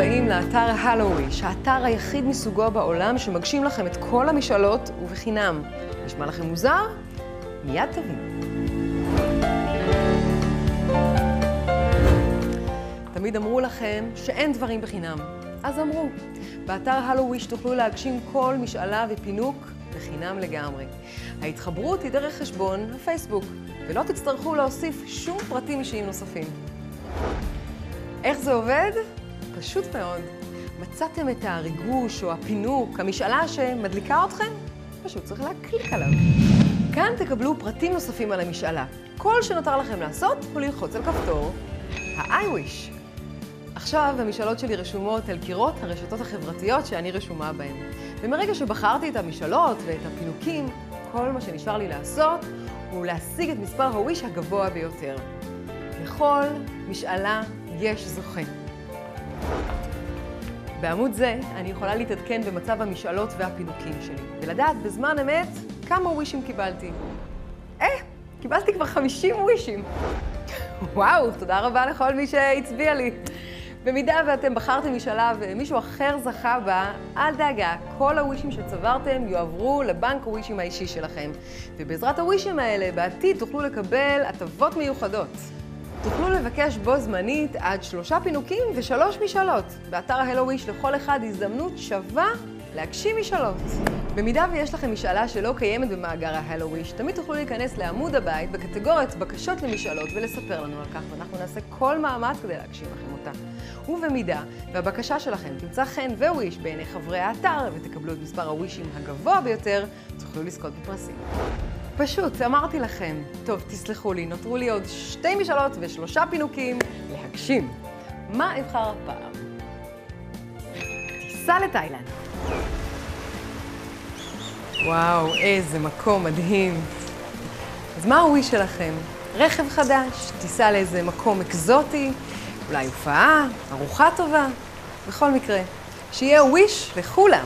הבאים לאתר הלו-וויש, האתר היחיד מסוגו בעולם שמגשים לכם את כל המשאלות ובחינם. נשמע לכם מוזר? מיד תבין. תמיד אמרו לכם שאין דברים בחינם, אז אמרו. באתר הלו-וויש תוכלו להגשים כל משאלה ופינוק בחינם לגמרי. ההתחברות היא דרך חשבון הפייסבוק, ולא תצטרכו להוסיף שום פרטים אישיים נוספים. איך זה עובד? פשוט מאוד. מצאתם את הריגוש או הפינוק, המשאלה שמדליקה אתכם? פשוט צריך להקליק עליו. כאן תקבלו פרטים נוספים על המשאלה. כל שנותר לכם לעשות הוא ללחוץ על כפתור ה-iWish. עכשיו המשאלות שלי רשומות על קירות הרשתות החברתיות שאני רשומה בהן. ומרגע שבחרתי את המשאלות ואת הפינוקים, כל מה שנשאר לי לעשות הוא להשיג את מספר הוויש הגבוה ביותר. לכל משאלה יש זוכה. בעמוד זה אני יכולה להתעדכן במצב המשאלות והפינוקים שלי, ולדעת בזמן אמת כמה ווישים קיבלתי. קיבלתי כבר 50 ווישים. וואו, תודה רבה לכל מי שהצביע לי. במידה ואתם בחרתם משאלה ומישהו אחר זכה בה, אל דאגה, כל הווישים שצברתם יועברו לבנק הווישים האישי שלכם. ובעזרת הווישים האלה בעתיד תוכלו לקבל הטבות מיוחדות. תוכלו לבקש בו זמנית עד 3 פינוקים ו3 משאלות. באתר הלו-וויש לכל אחד הזדמנות שווה להגשים משאלות. במידה ויש לכם משאלה שלא קיימת במאגר ההלו-וויש, תמיד תוכלו להיכנס לעמוד הבית בקטגוריית בקשות למשאלות ולספר לנו על כך, ואנחנו נעשה כל מאמץ כדי להגשים לכם אותה. ובמידה והבקשה שלכם תמצא חן וויש בעיני חברי האתר ותקבלו את מספר הווישים הגבוה ביותר, תוכלו לזכות בפרסים. פשוט, אמרתי לכם. טוב, תסלחו לי, נותרו לי עוד 2 משאלות ו3 פינוקים להגשים. מה אבחר הפעם? טיסה לתאילנד. וואו, איזה מקום מדהים. אז מה הוויש שלכם? רכב חדש? טיסה לאיזה מקום אקזוטי? אולי הופעה? ארוחה טובה? בכל מקרה, שיהיה וויש לכולם.